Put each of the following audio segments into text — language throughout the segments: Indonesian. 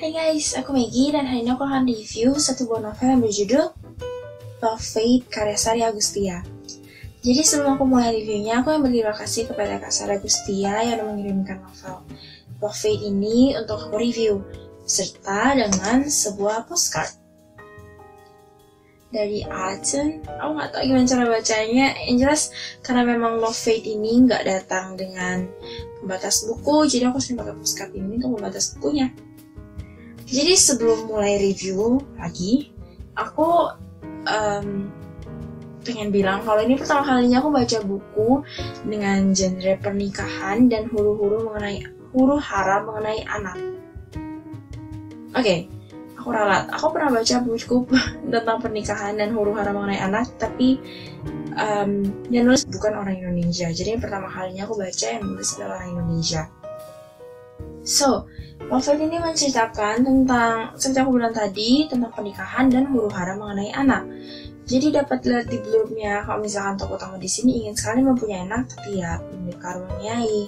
Hai guys, aku Maggie dan hari ini aku akan review satu buah novel yang berjudul Love Fate karya Sari Agustia. Jadi sebelum aku mulai reviewnya, aku yang berterima kasih kepada Kak Sari Agustia yang udah mengirimkan novel Love Fate ini untuk aku review, serta dengan sebuah postcard dari Achen. Aku nggak tahu gimana cara bacanya. Yang jelas karena memang Love Fate ini nggak datang dengan pembatas buku, jadi aku sering pakai postcard ini untuk membatas bukunya. Jadi sebelum mulai review lagi, aku pengen bilang kalau ini pertama kalinya aku baca buku dengan genre pernikahan dan huru hara mengenai anak. Oke, aku ralat. Aku pernah baca buku tentang pernikahan dan huru hara mengenai anak, tapi yang nulis bukan orang Indonesia. Jadi yang pertama kalinya aku baca yang nulis adalah orang Indonesia. So, novel ini menceritakan tentang, seperti aku bilang tadi, tentang pernikahan dan huru hara mengenai anak. Jadi dapat lihat di blurbnya, kalau misalkan tokoh utama di sini ingin sekali mempunyai anak, tapi ya belum dikaruniai.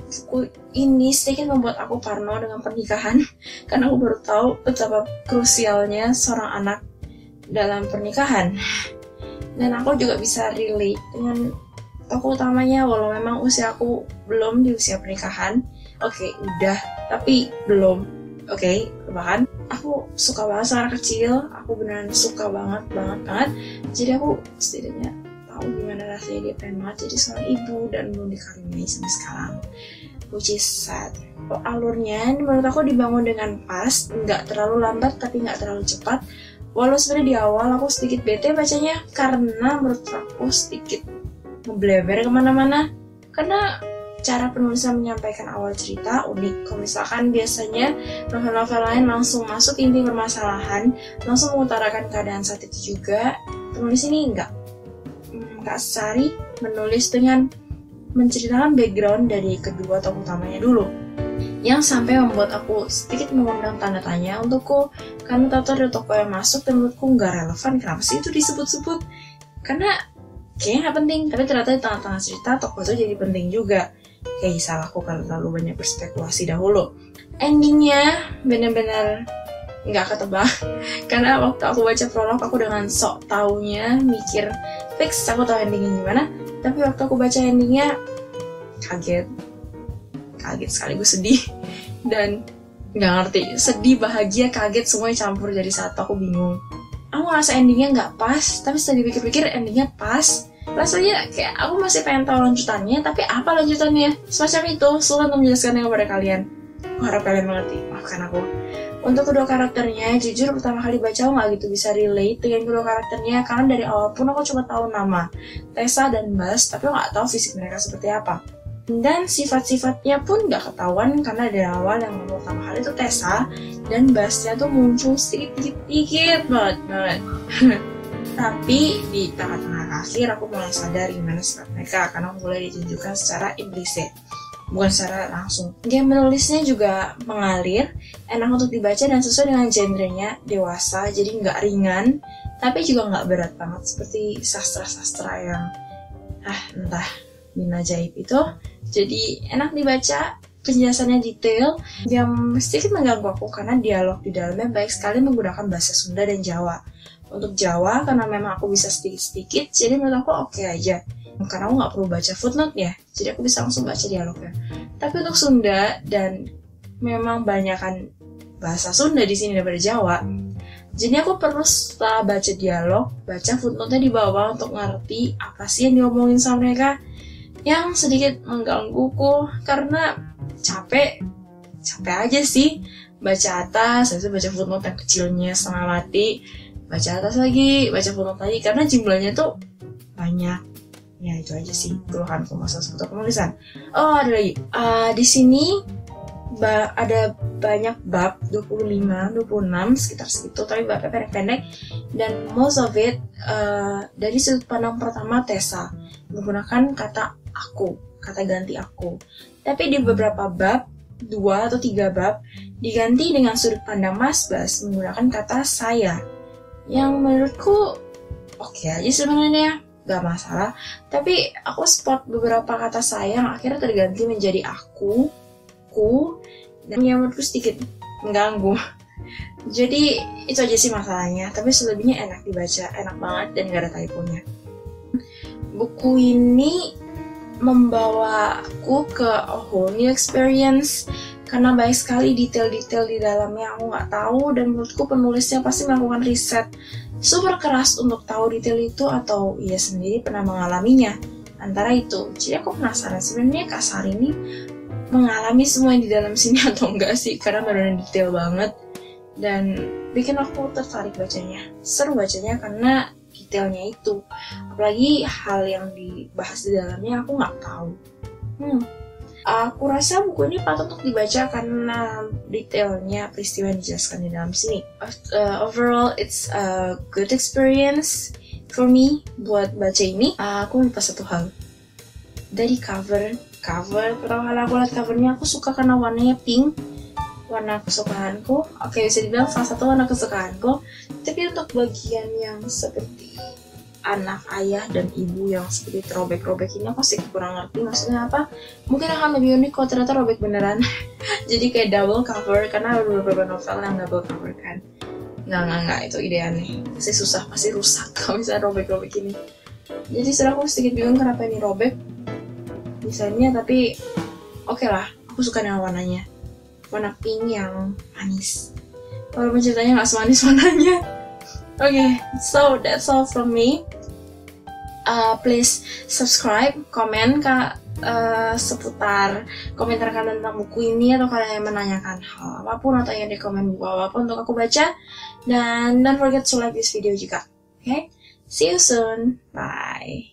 Buku ini sedikit membuat aku parno dengan pernikahan, karena aku baru tahu betapa krusialnya seorang anak dalam pernikahan. Dan aku juga bisa relate dengan tokoh utamanya, walau memang usia aku belum di usia pernikahan. Oke, udah, tapi belum. Oke, bahkan aku suka banget sama anak kecil. Aku beneran suka banget. Jadi aku setidaknya tahu gimana rasanya dia pengen banget jadi seorang ibu dan belum dikaruniai sampai sekarang. Which is sad. Alurnya menurut aku dibangun dengan pas, nggak terlalu lambat tapi nggak terlalu cepat. Walau sebenarnya di awal aku sedikit bete bacanya karena menurut aku sedikit ngebleber kemana-mana. Karena cara penulisan menyampaikan awal cerita unik. Kalau misalkan biasanya novel-novel lain langsung masuk inti permasalahan, langsung mengutarakan keadaan saat itu juga, penulis ini enggak. Kak Sari menulis dengan menceritakan background dari kedua tokoh utamanya dulu, yang sampai membuat aku sedikit mengundang tanda tanya untukku, karena tato ada tokoh yang masuk dan menurutku nggak relevan. Kenapa sih itu disebut-sebut? Karena kayaknya nggak penting, tapi ternyata di tengah-tengah cerita tokoh itu jadi penting juga. Kayak salahku kalau terlalu banyak berspekulasi dahulu. Endingnya benar-benar nggak ketebak, karena waktu aku baca prolog aku dengan sok taunya mikir fix aku tahu endingnya gimana, tapi waktu aku baca endingnya kaget sekaligus sedih dan nggak ngerti, sedih, bahagia, kaget semuanya campur jadi satu. Aku bingung. Aku ngerasa endingnya nggak pas, tapi setelah dipikir-pikir endingnya pas. Rasanya kayak aku masih pengen tahu lanjutannya, tapi apa lanjutannya? Semacam itu, sulit untuk menjelaskannya kepada kalian. Aku harap kalian mengerti, maafkan aku. Untuk kedua karakternya, jujur pertama kali baca aku nggak gitu bisa relate dengan kedua karakternya, karena dari awal pun aku cuma tahu nama Tessa dan Bas, tapi aku nggak tahu fisik mereka seperti apa. Dan sifat-sifatnya pun nggak ketahuan, karena dari awal yang pertama kali itu Tessa, dan Basnya tuh muncul sedikit banget. Tapi di tengah-tengah akhir aku mulai sadar gimana sifat mereka, karena mulai ditunjukkan secara implisit, bukan secara langsung. Game menulisnya juga mengalir, enak untuk dibaca dan sesuai dengan genrenya, dewasa, jadi nggak ringan, tapi juga nggak berat banget seperti sastra-sastra yang entah min ajaib itu. Jadi enak dibaca, penjelasannya detail, yang sedikit mengganggu aku karena dialog di dalamnya baik sekali menggunakan bahasa Sunda dan Jawa. Untuk Jawa, karena memang aku bisa sedikit-sedikit, jadi menurut aku oke aja. Karena aku nggak perlu baca footnote ya, jadi aku bisa langsung baca dialognya. Tapi untuk Sunda, dan memang banyakan bahasa Sunda di sini daripada Jawa, jadi aku perlu setelah baca dialog, baca footnote-nya di bawah untuk ngerti apa sih yang diomongin sama mereka. Yang sedikit menggangguku, karena capek aja sih. Baca atas, habis itu baca footnote yang kecilnya setengah mati, baca atas lagi, baca footnote lagi, karena jumlahnya tuh banyak. Ya itu aja sih keluhanku masalah seputar penulisan. Oh ada lagi, di sini ada banyak bab, 25, 26 sekitar segitu, tapi babnya pendek-pendek, dan most of it dari sudut pandang pertama Tessa menggunakan kata aku, kata ganti aku. Tapi di beberapa bab, 2 atau 3 bab, diganti dengan sudut pandang Mas Bas menggunakan kata saya, yang menurutku oke aja sebenarnya, gak masalah. Tapi aku spot beberapa kata saya yang akhirnya terganti menjadi aku, dan yang menurutku sedikit mengganggu. Jadi itu aja sih masalahnya, tapi selebihnya enak dibaca, enak banget dan gak ada typonya. Buku ini membawaku ke a whole new experience karena banyak sekali detail-detail di dalamnya aku nggak tahu, dan menurutku penulisnya pasti melakukan riset super keras untuk tahu detail itu, atau ia sendiri pernah mengalaminya. Antara itu, jadi aku penasaran sebenarnya Kak Sari ini mengalami semua yang di dalam sini atau enggak sih, karena benar-benar detail banget dan bikin aku tertarik bacanya. Seru bacanya karena detailnya itu, apalagi hal yang dibahas di dalamnya aku nggak tahu. Aku rasa buku ini patut untuk dibaca karena detailnya peristiwa yang dijelaskan di dalam sini. Overall, it's a good experience for me buat baca ini. Aku lupa satu hal dari cover. Pertama kali aku lihat covernya, aku suka karena warnanya pink, warna kesukaanku. Oke, bisa dibilang salah satu warna kesukaanku. Tapi untuk bagian yang seperti anak, ayah, dan ibu yang seperti robek-robek ini aku sih kurang ngerti maksudnya apa. Mungkin akan lebih unik kalau ternyata robek beneran. Jadi kayak double cover, karena ada beberapa novel yang double cover kan. Nggak, itu ide aneh. Pasti susah, pasti rusak kalau misalnya robek-robek ini. Jadi setelah aku sedikit bingung kenapa ini robek desainnya, tapi oke lah, aku suka dengan warnanya. Warna pink yang manis. Walaupun ceritanya nggak semanis warnanya. Okay, so that's all from me. Please subscribe, komen seputar komentar kalian tentang buku ini, atau kalian yang menanyakan hal apapun atau yang di komen buku apapun untuk aku baca. Dan don't forget to like this video juga. Okay, see you soon. Bye.